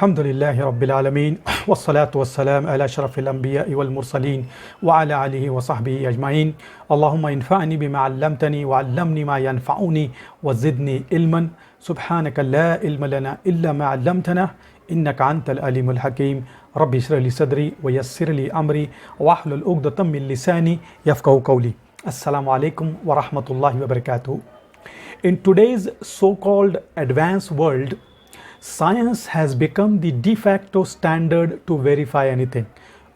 الحمد لله رب العالمين والصلاة والسلام على أشرف الأنبياء والمرسلين وعلى آله وصحبه أجمعين. اللهم انفعني بما علمتني وعلمني ما ينفعني وزدني علما. سبحانك لا علم لنا إلا ما علمتنا إنك أنت العليم الحكيم. ربي اشرح لي صدري ويسر لي أمري واحلل عقدة من لساني يفقهوا قولي. Assalamu alaikum wa rahmatullahi wa barakatuh. In today's so-called advanced world, science has become the de facto standard to verify anything,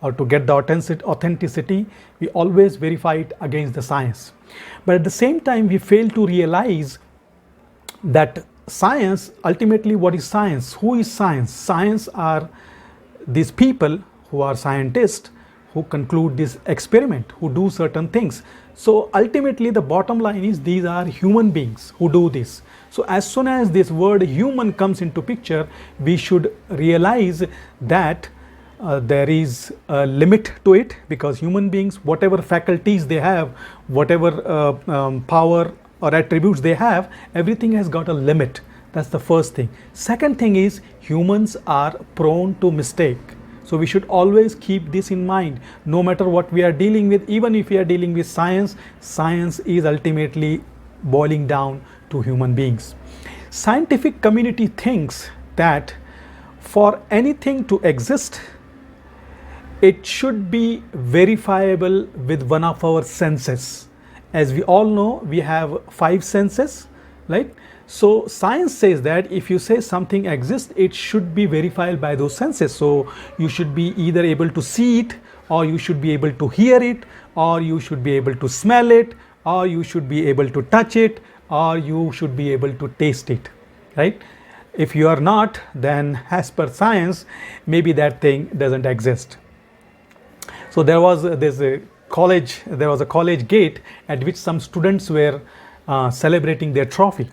or to get the authenticity. We always verify it against the science. But at the same time, we fail to realize that science, ultimately, what is science? Who is science? Science are these people who are scientists, who conclude this experiment, who do certain things. So ultimately the bottom line is these are human beings who do this. So as soon as this word human comes into picture, we should realize that there is a limit to it, because human beings, whatever faculties they have, whatever power or attributes they have, everything has got a limit. That's the first thing. Second thing is humans are prone to mistake. So we should always keep this in mind, no matter what we are dealing with. Even if we are dealing with science, science is ultimately boiling down to human beings. Scientific community thinks that for anything to exist, it should be verifiable with one of our senses. As we all know, we have 5 senses, right? So science says that if you say something exists, it should be verified by those senses. So you should be either able to see it, or you should be able to hear it, or you should be able to smell it, or you should be able to touch it, or you should be able to taste it, right? If you are not, then as per science, maybe that thing doesn't exist. So there was a college gate at which some students were celebrating their trophy.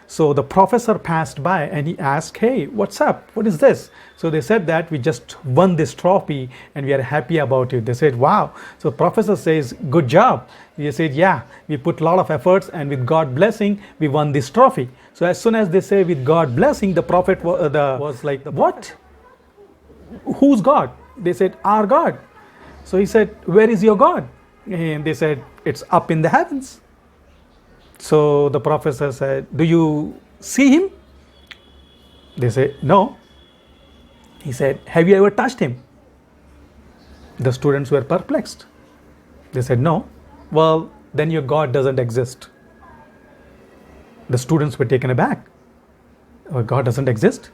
So the professor passed by and he asked, "Hey, what's up? What is this?" So they said that we just won this trophy and we are happy about it. They said, "Wow." So professor says, "Good job." They said, "Yeah, we put a lot of efforts and with God blessing, we won this trophy." So as soon as they say with God blessing, the prophet was like, "What? Who's God?" They said, "Our God." So he said, "Where is your God?" And they said, "It's up in the heavens." So the professor said, "Do you see him?" They said, "No." He said, "Have you ever touched him?" The students were perplexed. They said, "No." "Well, then your God doesn't exist." The students were taken aback. "Our God doesn't exist?"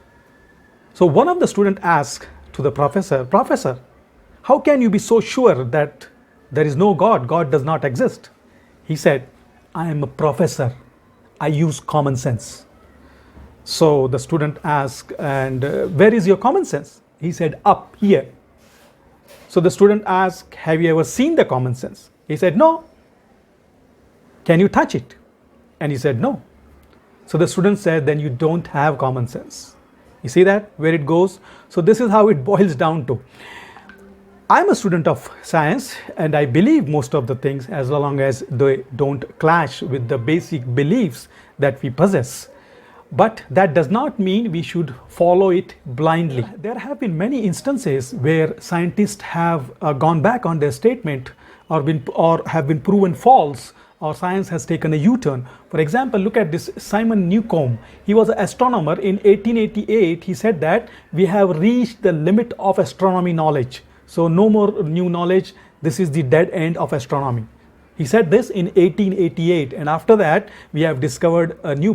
So one of the students asked to the professor, "Professor, how can you be so sure that there is no God? God does not exist." He said, "I am a professor. I use common sense." So the student asked, "And where is your common sense?" He said, "Up here." So the student asked, "Have you ever seen the common sense?" He said, "No." "Can you touch it?" And he said, "No." So the student said, "Then you don't have common sense." You see that, where it goes? So this is how it boils down to. I'm a student of science and I believe most of the things as long as they don't clash with the basic beliefs that we possess. But that does not mean we should follow it blindly. There have been many instances where scientists have gone back on their statement or have been proven false, or science has taken a U-turn. For example, look at this Simon Newcomb. He was an astronomer in 1888. He said that we have reached the limit of astronomy knowledge. So no more new knowledge. This is the dead end of astronomy. He said this in 1888, and after that we have discovered a new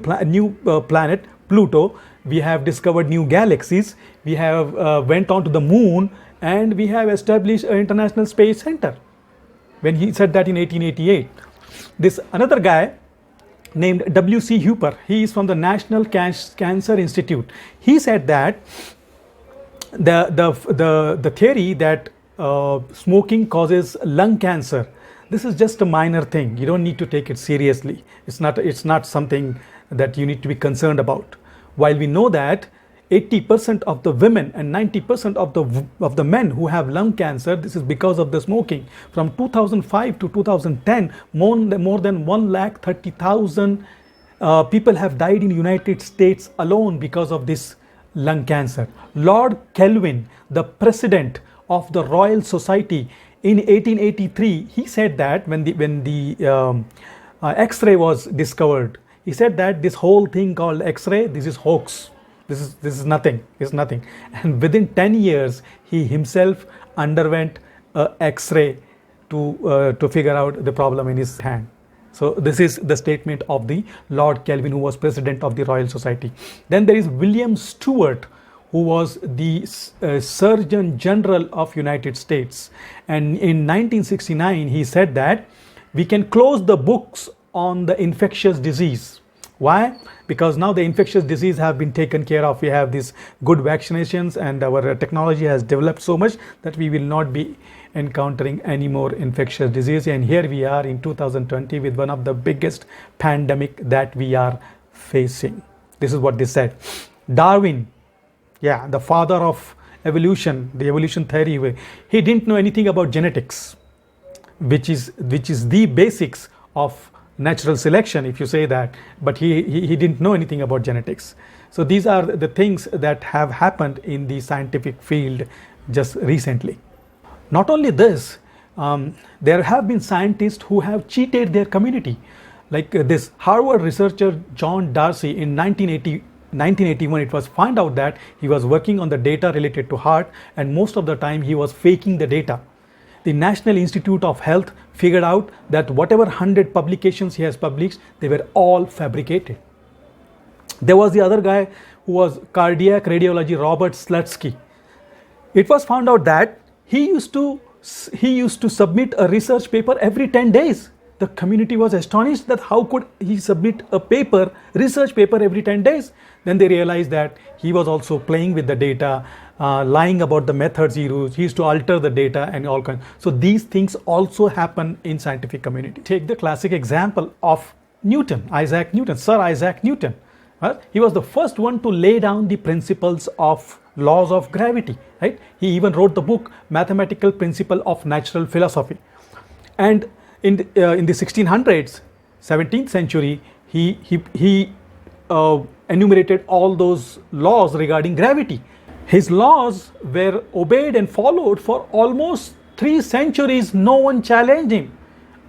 planet, Pluto. We have discovered new galaxies. We have went on to the moon, and we have established an International Space Center. When he said that in 1888, this another guy named W.C. Hooper, he is from the National Cancer Institute. He said that the theory that smoking causes lung cancer, this is just a minor thing. You don't need to take it seriously. It's not something that you need to be concerned about. While we know that 80% of the women and 90% of the men who have lung cancer, this is because of the smoking. From 2005 to 2010, more than 130,000 people have died in United States alone because of this lung cancer. Lord Kelvin, the president of the Royal Society in 1883, he said that when the X-ray was discovered, he said that this whole thing called X-ray, this is hoax. This is nothing. It's nothing. And within 10 years, he himself underwent a X-ray to figure out the problem in his hand. So this is the statement of the Lord Kelvin, who was president of the Royal Society. Then there is William Stewart, who was the Surgeon General of United States. And in 1969, he said that we can close the books on the infectious disease. Why? Because now the infectious disease have been taken care of. We have these good vaccinations, and our technology has developed so much that we will not be encountering any more infectious disease. And here we are in 2020 with one of the biggest pandemic that we are facing. This is what they said. Darwin, the father of evolution, the evolution theory, he didn't know anything about genetics, which is the basics of natural selection, if you say that, but he didn't know anything about genetics. So these are the things that have happened in the scientific field just recently. Not only this, there have been scientists who have cheated their community. Like this Harvard researcher John Darcy in 1981, it was found out that he was working on the data related to heart, and most of the time he was faking the data. The National Institute of Health figured out that whatever 100 publications he has published, they were all fabricated. There was the other guy who was cardiac radiology, Robert Slutsky. It was found out that he used to submit a research paper every 10 days. The community was astonished that how could he submit a research paper every 10 days. Then they realized that he was also playing with the data, lying about the methods he used. He used to alter the data and all kinds. So these things also happen in scientific community. Take the classic example of Newton, Sir Isaac Newton. He was the first one to lay down the principles of laws of gravity. Right? He even wrote the book Mathematical Principle of Natural Philosophy. And in the 1600s, 17th century, he enumerated all those laws regarding gravity. His laws were obeyed and followed for almost 3 centuries. No one challenged him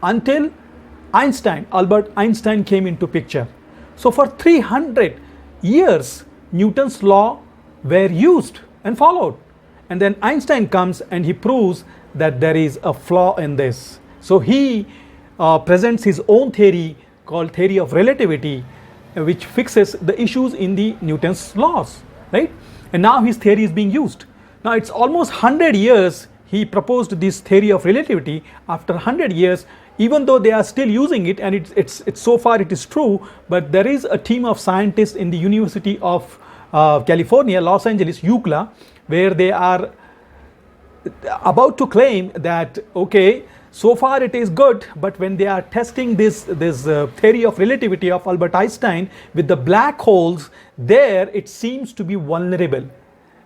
until Albert Einstein came into picture. So for 300 years, Newton's law were used and followed. And then Einstein comes and he proves that there is a flaw in this. So he presents his own theory called theory of relativity, which fixes the issues in the Newton's laws, right? And now his theory is being used. Now it's almost 100 years he proposed this theory of relativity. After 100 years, even though they are still using it, and it's so far it is true, but there is a team of scientists in the University of California, Los Angeles, UCLA, where they are about to claim that, okay, so far it is good, but when they are testing this theory of relativity of Albert Einstein with the black holes, there it seems to be vulnerable.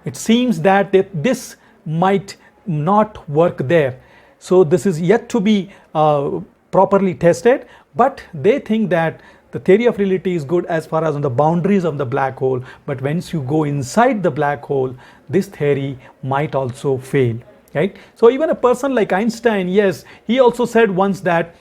It seems that this might not work there. So this is yet to be properly tested, but they think that the theory of relativity is good as far as on the boundaries of the black hole, but once you go inside the black hole, this theory might also fail. Right? So even a person like Einstein, yes, he also said once that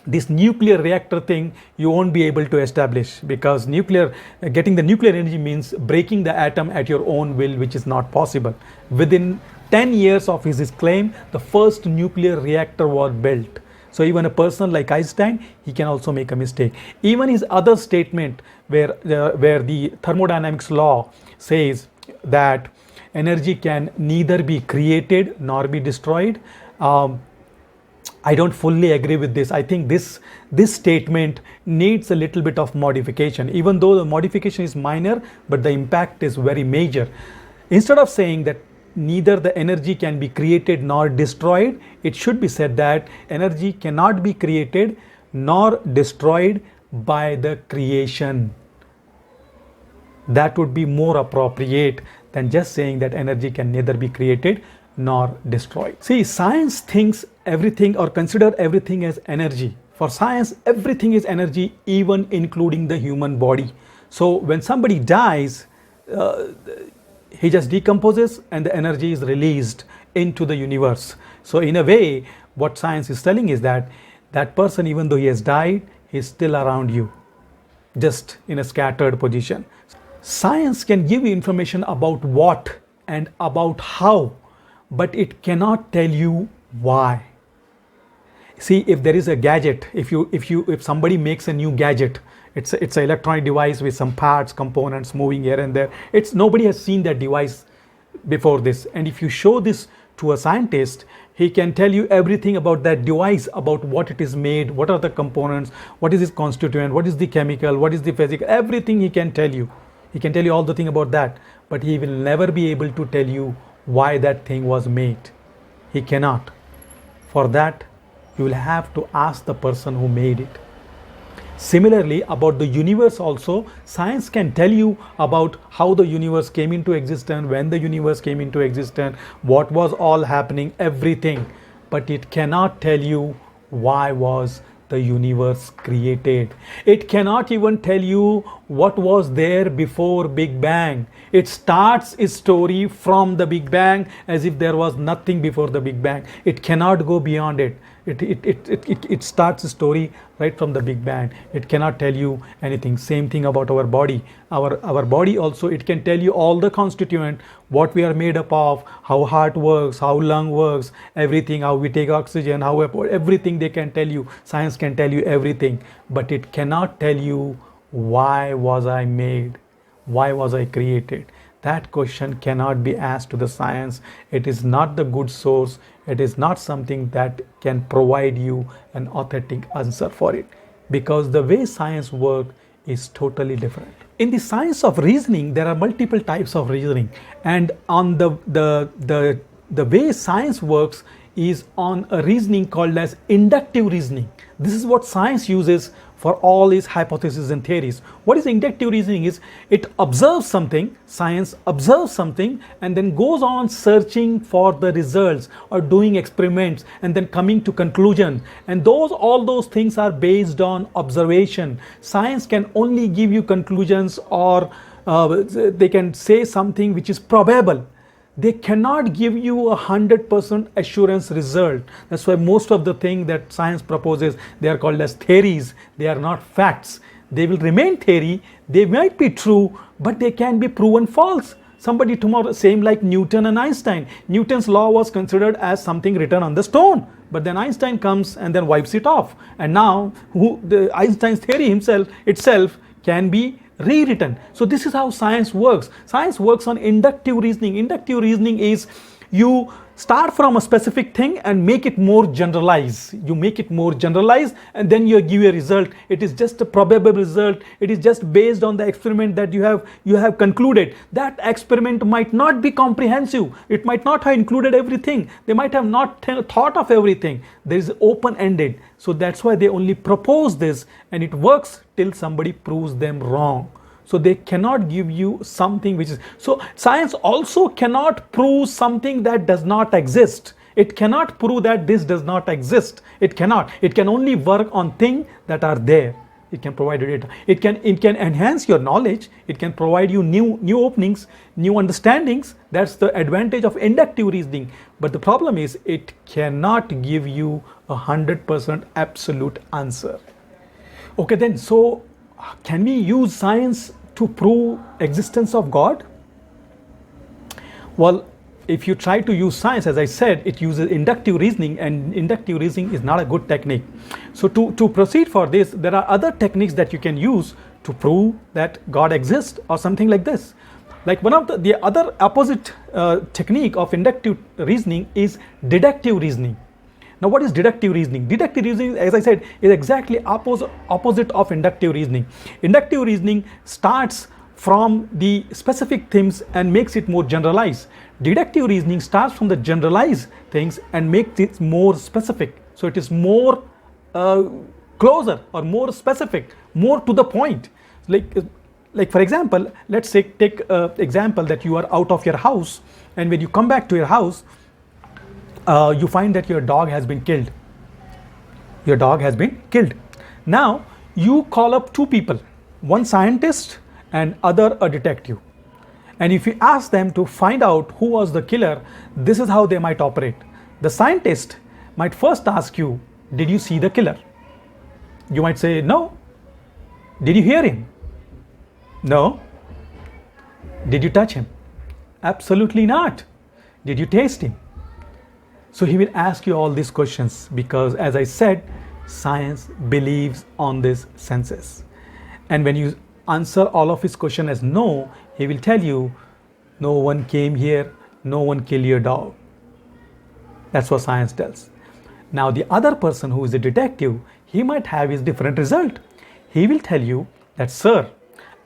this nuclear reactor thing you won't be able to establish, because getting the nuclear energy means breaking the atom at your own will, which is not possible. Within 10 years of his claim, the first nuclear reactor was built. So even a person like Einstein, he can also make a mistake. Even his other statement where the thermodynamics law says that energy can neither be created nor be destroyed. I don't fully agree with this. I think this statement needs a little bit of modification, even though the modification is minor, but the impact is very major. Instead of saying that neither the energy can be created nor destroyed, it should be said that energy cannot be created nor destroyed by the creation. That would be more appropriate than just saying that energy can neither be created nor destroyed. See, science thinks everything or consider everything as energy. For science, everything is energy, even including the human body. So when somebody dies, he just decomposes and the energy is released into the universe. So in a way, what science is telling is that that person, even though he has died, is still around you, just in a scattered position. Science can give you information about what and about how, but it cannot tell you why. See, if there is a gadget, if somebody makes a new gadget, it's an electronic device with some parts, components moving here and there. Nobody has seen that device before this, and if you show this to a scientist, he can tell you everything about that device, about what it is made, what are the components, what is its constituent, what is the chemical, what is the physical, everything he can tell you. He can tell you all the thing about that, but he will never be able to tell you why that thing was made. He cannot. For that, you will have to ask the person who made it. Similarly, about the universe also, science can tell you about how the universe came into existence, when the universe came into existence, what was all happening, everything. But it cannot tell you why was the universe created. It cannot even tell you what was there before Big Bang. It starts its story from the Big Bang as if there was nothing before the Big Bang. It cannot go beyond it. It starts the story right from the Big Bang. It cannot tell you anything. Same thing about our body. Our body also, it can tell you all the constituent, what we are made up of, how heart works, how lung works, everything, how we take oxygen, how everything they can tell you. Science can tell you everything, but it cannot tell you why was I made, why was I created. That question cannot be asked to the science. It is not the good source. It is not something that can provide you an authentic answer for it, because the way science works is totally different. In the science of reasoning, there are multiple types of reasoning, and on the way science works is on a reasoning called as inductive reasoning. This is what science uses for all its hypotheses and theories. What is inductive reasoning is, it observes something, science observes something, and then goes on searching for the results or doing experiments and then coming to conclusion. And all those things are based on observation. Science can only give you conclusions, or they can say something which is probable. They cannot give you 100% assurance result. That's why most of the things that science proposes, they are called as theories. They are not facts. They will remain theory. They might be true, but they can be proven false. Somebody tomorrow, same like Newton and Einstein. Newton's law was considered as something written on the stone, but then Einstein comes and then wipes it off. And now Einstein's theory itself can be rewritten. So this is how science works. Science works on inductive reasoning. Inductive reasoning is, you start from a specific thing and make it more generalized. You make it more generalized and then you give a result. It is just a probable result. It is just based on the experiment that you have concluded. That experiment might not be comprehensive. It might not have included everything. They might have not thought of everything. There is open-ended. So that's why they only propose this, and it works till somebody proves them wrong. So they cannot give you something which is, so science also cannot prove something that does not exist. It cannot prove that this does not exist. It cannot. It can only work on things that are there. It can provide you data. It can enhance your knowledge. It can provide you new openings, new understandings. That's the advantage of inductive reasoning. But the problem is, it cannot give you 100% absolute answer. Okay, then, so can we use science to prove existence of God? Well, if you try to use science, as I said, it uses inductive reasoning, and inductive reasoning is not a good technique. So to proceed for this, there are other techniques that you can use to prove that God exists, or something like this. Like one of the other opposite technique of inductive reasoning is deductive reasoning. Now, what is deductive reasoning? Deductive reasoning, as I said, is exactly opposite of inductive reasoning. Inductive reasoning starts from the specific things and makes it more generalized. Deductive reasoning starts from the generalized things and makes it more specific. So it is more closer or more specific, more to the point. Like for example, let's say take example that you are out of your house, and when you come back to your house, you find that your dog has been killed. Your dog has been killed. Now, you call up two people, one scientist and other a detective. And if you ask them to find out who was the killer, this is how they might operate. The scientist might first ask you, did you see the killer? You might say, no. Did you hear him? No. Did you touch him? Absolutely not. Did you taste him? So he will ask you all these questions because, as I said, science believes on these senses. And when you answer all of his questions as no, he will tell you, no one came here, no one killed your dog. That's what science tells. Now the other person who is a detective, he might have his different result. He will tell you that, sir,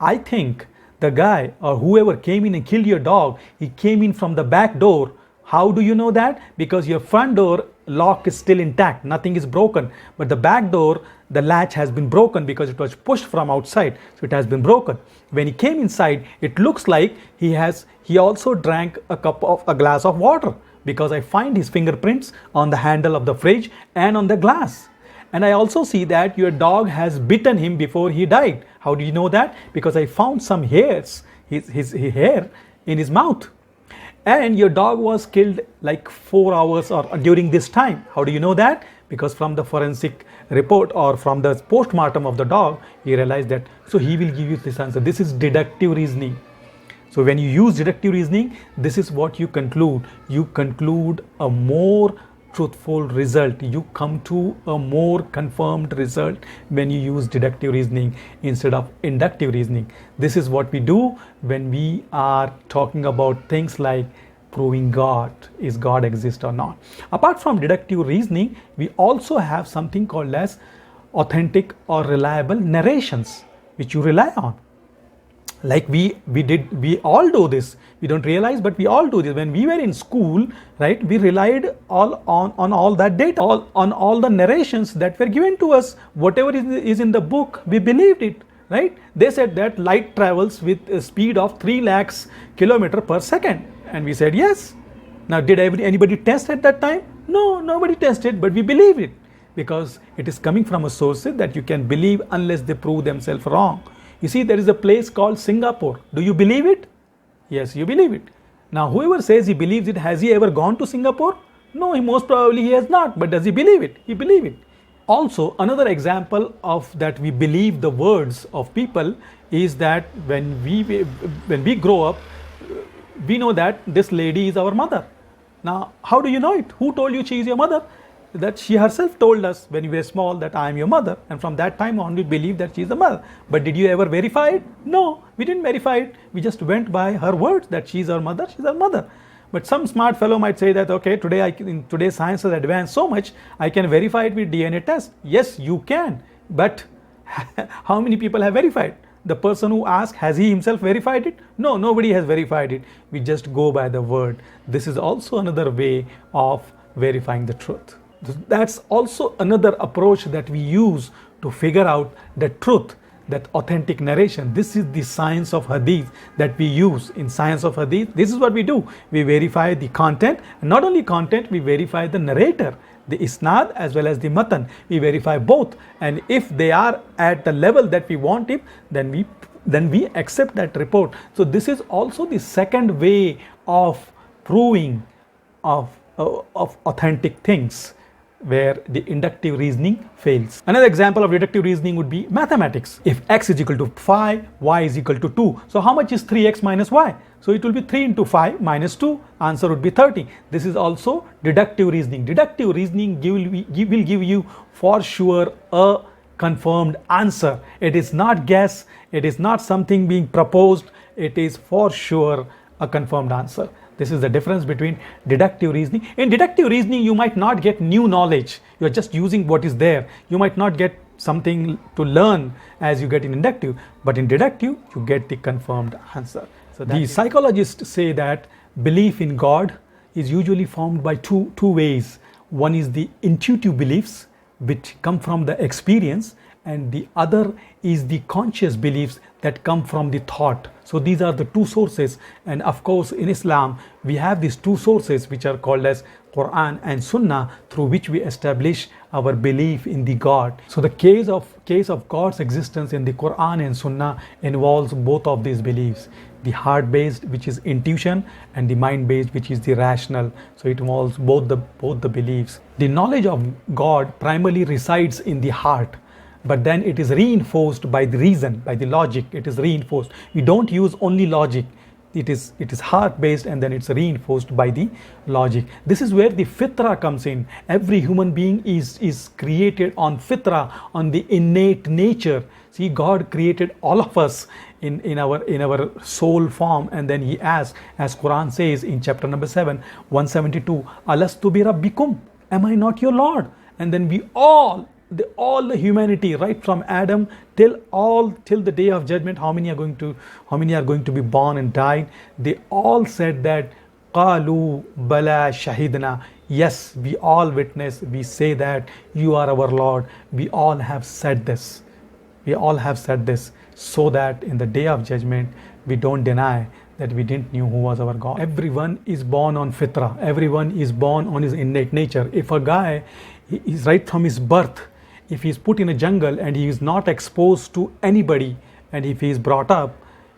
I think the guy or whoever came in and killed your dog, he came in from the back door. How do you know that? Because your front door lock is still intact, nothing is broken, but the back door, the latch has been broken because it was pushed from outside, so it has been broken. When he came inside, it looks like he also drank a glass of water, because I find his fingerprints on the handle of the fridge and on the glass. And I also see that your dog has bitten him before he died. How do you know that? Because I found some hairs, his hair in his mouth. And your dog was killed like 4 hours or during this time. How do you know that? Because from the forensic report or from the post-mortem of the dog, he realized that. So he will give you this answer. This is deductive reasoning. So when you use deductive reasoning, this is what you conclude. You conclude a more truthful result. You come to a more confirmed result when you use deductive reasoning instead of inductive reasoning. This is what we do when we are talking about things like proving God, is God exist or not. Apart from deductive reasoning, we also have something called as authentic or reliable narrations, which you rely on. Like we all do this. We don't realize, but we all do this. When we were in school, right, we relied all on all that data, on all the narrations that were given to us. Whatever is in the book, we believed it, right? They said that light travels with a speed of 3 lakhs kilometers per second. And we said yes. Now, did anybody test at that time? No, nobody tested, but we believe it because it is coming from a source that you can believe unless they prove themselves wrong. You see, there is a place called Singapore. Do you believe it? Yes, you believe it. Now, whoever says he believes it, has he ever gone to Singapore? No, most probably he has not. But does he believe it? He believes it. Also, another example of that we believe the words of people is that when we grow up, we know that this lady is our mother. Now, how do you know it? Who told you she is your mother? That she herself told us when we were small that I am your mother, and from that time on we believe that she is the mother. But did you ever verify it? No, we didn't verify it. We just went by her words that she is our mother, she is our mother. But some smart fellow might say that, okay, today science has advanced so much, I can verify it with DNA test. Yes, you can, but how many people have verified? The person who asked, has he himself verified it? No, nobody has verified it. We just go by the word. This is also another way of verifying the truth. That's also another approach that we use to figure out the truth, that authentic narration. This is the science of Hadith that we use. In science of Hadith, this is what we do. We verify the content, and not only content, we verify the narrator, the isnad as well as the matan. We verify both, and if they are at the level that we want it, then we accept that report. So this is also the second way of proving of authentic things, where the inductive reasoning fails. Another example of deductive reasoning would be mathematics. If x is equal to 5, y is equal to 2. So how much is 3x minus y? So it will be 3 into 5 minus 2. Answer would be 30. This is also deductive reasoning. Deductive reasoning will give you for sure a confirmed answer. It is not guess. It is not something being proposed. It is for sure a confirmed answer. This is the difference between deductive reasoning. In deductive reasoning, you might not get new knowledge. You are just using what is there. You might not get something to learn as you get in inductive. But in deductive, you get the confirmed answer. So the psychologists say that belief in God is usually formed by two ways. One is the intuitive beliefs, which come from the experience, and the other is the conscious beliefs that come from the thought. So these are the two sources, and of course in Islam we have these two sources which are called as Quran and Sunnah, through which we establish our belief in the God. So the case of God's existence in the Quran and Sunnah involves both of these beliefs, the heart based, which is intuition, and the mind based, which is the rational. So it involves both the beliefs. The knowledge of God primarily resides in the heart, but then it is reinforced by the reason, by the logic. It is reinforced. We don't use only logic. It is heart based, and then it's reinforced by the logic. This is where the fitra comes in. Every human being is created on fitra, on the innate nature. See, God created all of us in our soul form, and then he asked, as Quran says in chapter number 7, 172, Alastu bi rabbikum, am I not your Lord? And then we all the humanity, right from Adam till the day of judgment, how many are going to be born and died, they all said that qalu bala shahidna, yes, we all witness, we say that you are our Lord. We all have said this, so that in the day of judgment we don't deny that we didn't know who was our God. Everyone is born on fitra, everyone is born on his innate nature. If a guy is right from his birth, if he is put in a jungle and he is not exposed to anybody, and if he is brought up,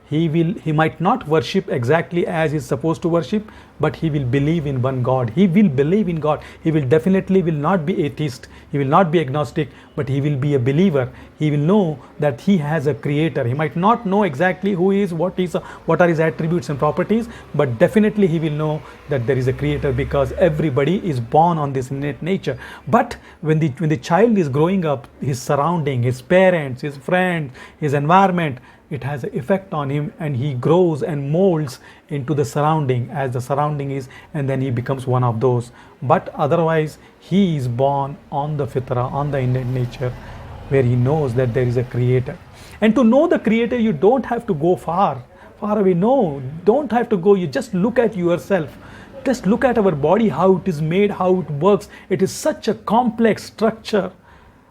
he might not worship exactly as he is supposed to worship, but he will believe in one God. He will believe in God. He will definitely not be atheist. He will not be agnostic, but he will be a believer. He will know that he has a creator. He might not know exactly who he is, what are his attributes and properties, but definitely he will know that there is a creator, because everybody is born on this innate nature. But when the child is growing up, his surrounding, his parents, his friends, his environment, it has an effect on him, and he grows and molds into the surrounding as the surrounding is, and then he becomes one of those. But otherwise he is born on the fitra, on the innate nature, where he knows that there is a creator. And to know the creator, you don't have to go far away. No, don't have to go. You just look at yourself. Just look at our body, how it is made, how it works. It is such a complex structure.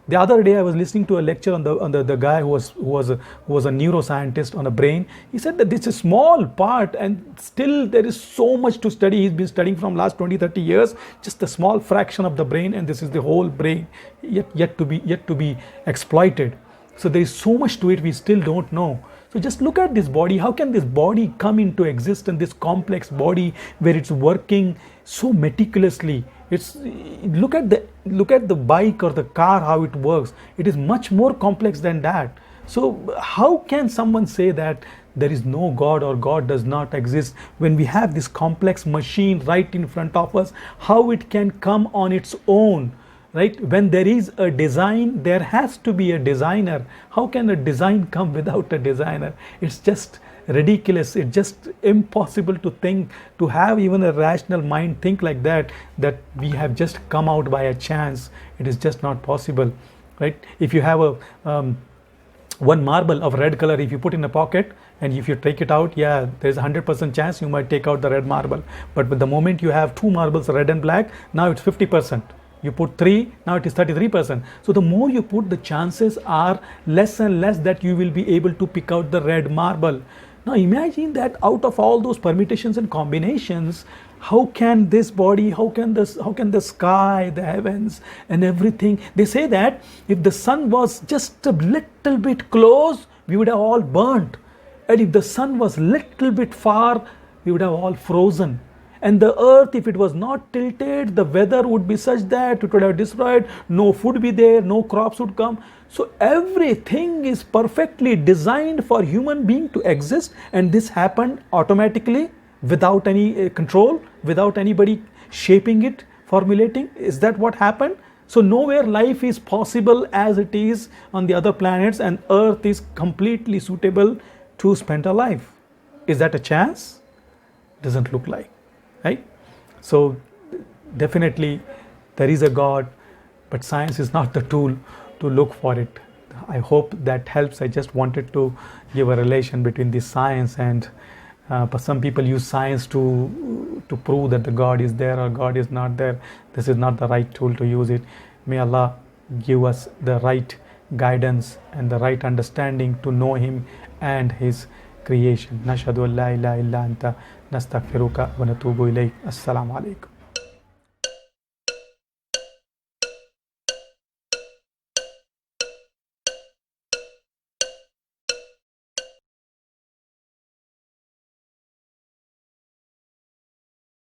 The other day I was listening to a lecture on the guy who was a neuroscientist on a brain. He said that this is a small part, and still there is so much to study. He's been studying from last 20-30 years, just a small fraction of the brain, and this is the whole brain yet to be exploited. So there is so much to it we still don't know. So just look at this body. How can this body come into existence, this complex body where it's working so meticulously? Look at the bike or the car, how it works. It is much more complex than that. So how can someone say that there is no God or God does not exist when we have this complex machine right in front of us? How it can come on its own? Right? When there is a design, there has to be a designer. How can a design come without a designer? It's just ridiculous. It's just impossible to think, to have even a rational mind think like that we have just come out by a chance. It is just not possible, right? If you have one marble of red color, if you put in a pocket and if you take it out, yeah, there's a 100% chance you might take out the red marble. But with the moment you have two marbles, red and black, now it's 50%. You put 3, now it is 33%. So the more you put, the chances are less and less that you will be able to pick out the red marble. Now imagine that out of all those permutations and combinations, how can this body, how can the sky, the heavens and everything? They say that if the sun was just a little bit close, we would have all burnt. And if the sun was little bit far, we would have all frozen. And the earth, if it was not tilted, the weather would be such that it would have destroyed, no food would be there, no crops would come. So everything is perfectly designed for human being to exist, and this happened automatically without any control, without anybody shaping it, formulating. Is that what happened? So nowhere life is possible as it is on the other planets, and earth is completely suitable to spend a life. Is that a chance? Doesn't look like. Right? So definitely there is a God, but science is not the tool to look for it. I hope that helps. I just wanted to give a relation between the science and but some people use science to prove that the God is there or God is not there. This is not the right tool to use it. May Allah give us the right guidance and the right understanding to know Him and His creation. Nashhadu an la ilaha illa anta nastaghfiruka wa natubu ilayk. Assalamu alaikum.